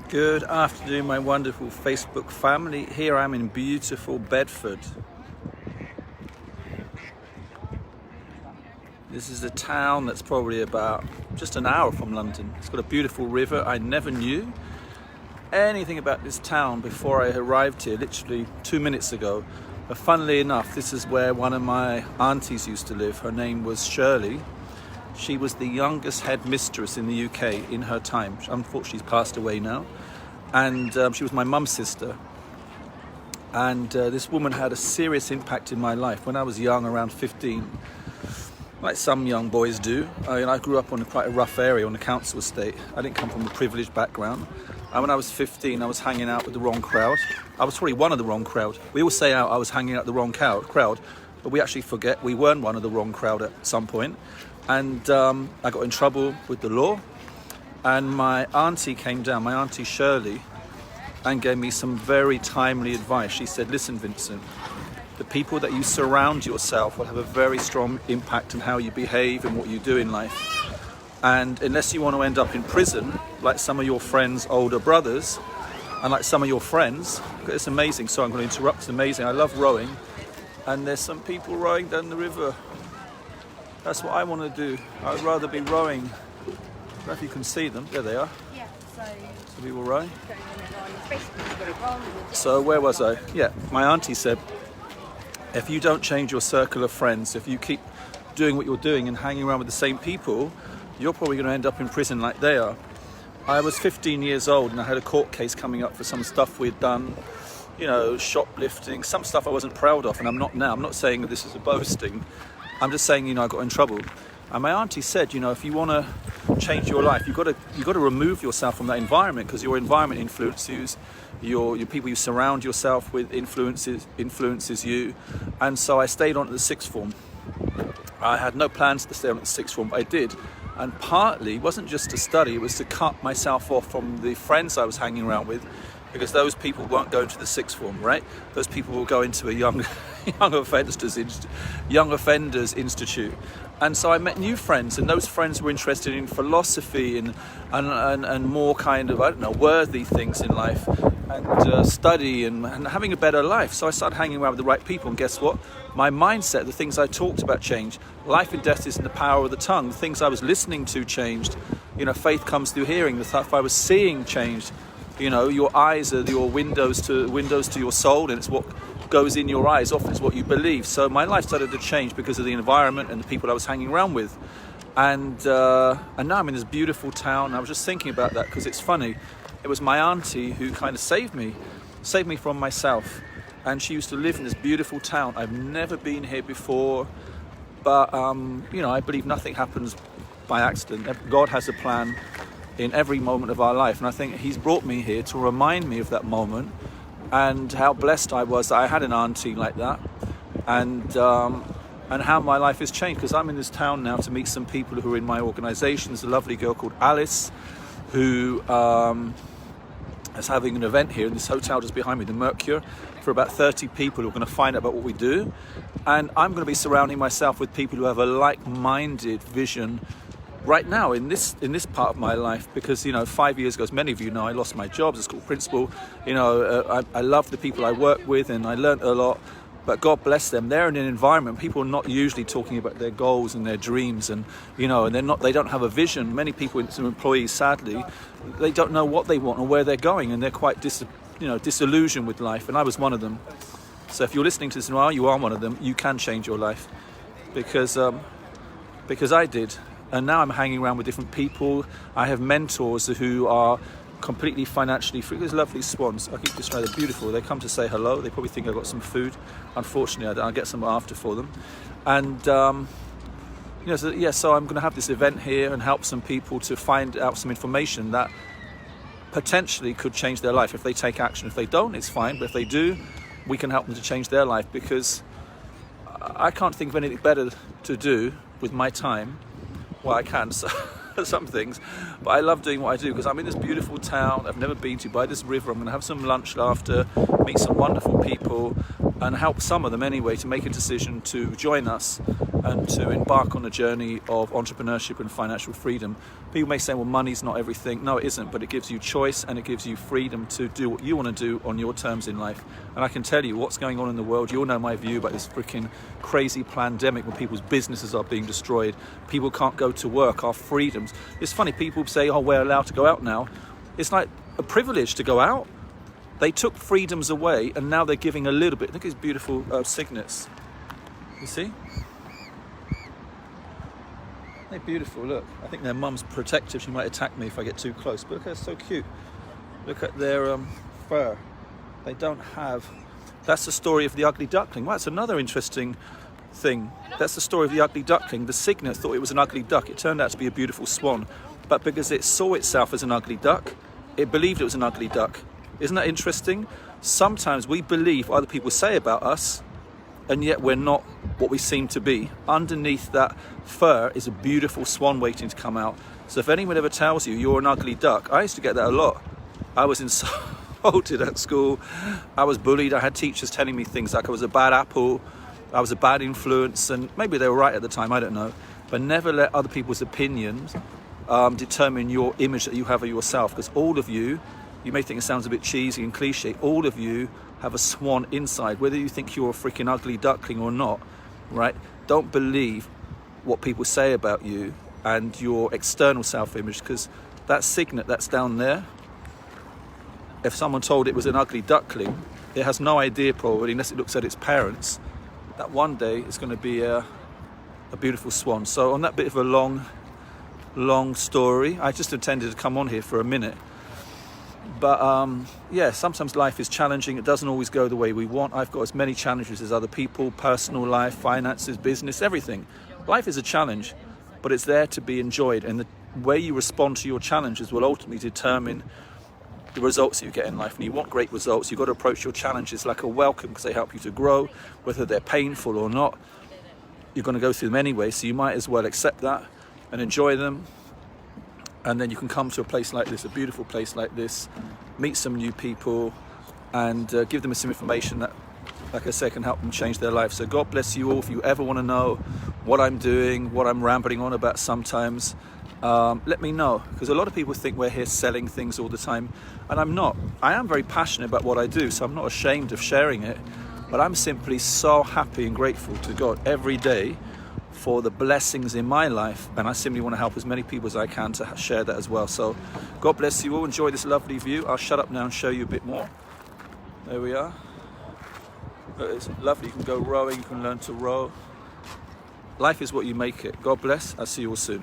Good afternoon, my wonderful Facebook family. Here I am in beautiful Bedford. This is a town that's probably about just an hour from London. It's got a beautiful river. I never knew anything about this town before I arrived here, literally 2 minutes ago. But funnily enough, this is where one of my aunties used to live. Her name was Shirley. She was the youngest headmistress in the UK in her time. Unfortunately, she's passed away now. And she was my mum's sister. And this woman had a serious impact in my life. When I was young, around 15, like some young boys do, I grew up on quite a rough area on a council estate. I didn't come from a privileged background. And when I was 15, I was hanging out with the wrong crowd. I was probably one of the wrong crowd. We all say I was hanging out with the wrong crowd, but we actually forget we weren't one of the wrong crowd at some point. And I got in trouble with the law, and my auntie came down, my Auntie Shirley, and gave me some very timely advice. She said, listen, Vincent, the people that you surround yourself will have a very strong impact on how you behave and what you do in life. And unless you want to end up in prison, like some of your friends' older brothers, and like some of your friends, it's amazing, so I'm going to interrupt, it's amazing, I love rowing, and there's some people rowing down the river. That's what I want to do. I'd rather be rowing. I don't know if you can see them. There they are. Yeah, so people rowing. So where was I? Yeah, my auntie said, if you don't change your circle of friends, if you keep doing what you're doing and hanging around with the same people, you're probably going to end up in prison like they are. I was 15 years old and I had a court case coming up for some stuff we'd done, shoplifting, some stuff I wasn't proud of, and I'm not now. I'm not saying that this is a boasting. I'm just saying, I got in trouble. And my auntie said, if you want to change your life, you've got to remove yourself from that environment, because your environment influences your people you surround yourself with, influences you. And so I stayed on at the sixth form. I had no plans to stay on at the sixth form, but I did. And partly, it wasn't just to study, it was to cut myself off from the friends I was hanging around with, because those people weren't going to the sixth form, right? Those people will go into a young offenders institute. And so I met new friends, and those friends were interested in philosophy and more kind of, worthy things in life, and study and having a better life. So I started hanging around with the right people, and guess what? My mindset, the things I talked about changed. Life and death is in the power of the tongue. The things I was listening to changed. Faith comes through hearing. The stuff I was seeing changed. Your eyes are your windows to your soul, and it's what goes in your eyes. Often it's what you believe. So my life started to change because of the environment and the people I was hanging around with. And now I'm in this beautiful town. I was just thinking about that because it's funny. It was my auntie who kind of saved me from myself. And she used to live in this beautiful town. I've never been here before, but I believe nothing happens by accident. God has a plan in every moment of our life, and I think he's brought me here to remind me of that moment and how blessed I was that I had an auntie like that, and how my life has changed, because I'm in this town now to meet some people who are in my organisation. There's a lovely girl called Alice who is having an event here in this hotel just behind me, the Mercure, for about 30 people who are going to find out about what we do, and I'm going to be surrounding myself with people who have a like-minded vision right now in this part of my life, because 5 years ago, as many of you know, I lost my job as a school principal. I love the people I work with, and I learned a lot, but God bless them. They're in an environment, people are not usually talking about their goals and their dreams, and they don't have a vision. Many people, some employees, sadly, they don't know what they want or where they're going, and they're quite disillusioned with life, and I was one of them. So if you're listening to this now, you are one of them. You can change your life, because I did. And now I'm hanging around with different people. I have mentors who are completely financially free. There's lovely swans. I keep describing, they're beautiful. They come to say hello. They probably think I've got some food. Unfortunately, I'll get some after for them. And, so I'm going to have this event here and help some people to find out some information that potentially could change their life if they take action. If they don't, it's fine. But if they do, we can help them to change their life, because I can't think of anything better to do with my time. Well, I can, so some things, but I love doing what I do, because I'm in this beautiful town I've never been to, by this river. I'm going to have some lunch after, meet some wonderful people, and help some of them anyway to make a decision to join us and to embark on a journey of entrepreneurship and financial freedom. People may say, well, money's not everything. No, it isn't, but it gives you choice and it gives you freedom to do what you want to do on your terms in life. And I can tell you what's going on in the world. You all know my view about this freaking crazy pandemic when people's businesses are being destroyed. People can't go to work, our freedoms. It's funny, people say, oh, we're allowed to go out now. It's like a privilege to go out. They took freedoms away and now they're giving a little bit. Look at these beautiful cygnets. You see? They're beautiful, look. I think their mum's protective. She might attack me if I get too close. But look, they're so cute. Look at their fur. They don't have... That's the story of the ugly duckling. Well, that's another interesting thing. That's the story of the ugly duckling. The cygnet thought it was an ugly duck. It turned out to be a beautiful swan. But because it saw itself as an ugly duck, it believed it was an ugly duck. Isn't that interesting? Sometimes we believe what other people say about us, and yet we're not what we seem to be. Underneath that fur is a beautiful swan waiting to come out. So if anyone ever tells you you're an ugly duck, I used to get that a lot. I was insulted at school. I was bullied. I had teachers telling me things like I was a bad apple, I was a bad influence, and maybe they were right at the time, I don't know. But never let other people's opinions determine your image that you have of yourself, because all of you may think it sounds a bit cheesy and cliche, all of you have a swan inside, whether you think you're a freaking ugly duckling or not, right? Don't believe what people say about you and your external self-image, because that cygnet that's down there, if someone told it was an ugly duckling, it has no idea probably, unless it looks at its parents, that one day it's going to be a beautiful swan. So on that bit of a long story, I just intended to come on here for a minute. But yeah, sometimes life is challenging. It doesn't always go the way we want. I've got as many challenges as other people, personal life, finances, business, everything. Life is a challenge, but it's there to be enjoyed. And the way you respond to your challenges will ultimately determine the results you get in life. And you want great results, you've got to approach your challenges like a welcome, because they help you to grow, whether they're painful or not. You're going to go through them anyway, so you might as well accept that and enjoy them. And then you can come to a place like this, a beautiful place like this, meet some new people, and give them some information that, like I said, can help them change their life. So God bless you all. If you ever want to know what I'm doing, what I'm rambling on about sometimes, let me know. Because a lot of people think we're here selling things all the time, and I'm not. I am very passionate about what I do, so I'm not ashamed of sharing it. But I'm simply so happy and grateful to God every day for the blessings in my life, and I simply want to help as many people as I can to share that as well. So God bless you all. Enjoy this lovely view. I'll shut up now and show you a bit more. There we are. It's lovely. You can go rowing, you can learn to row. Life is what you make it. God bless. I'll see you all soon.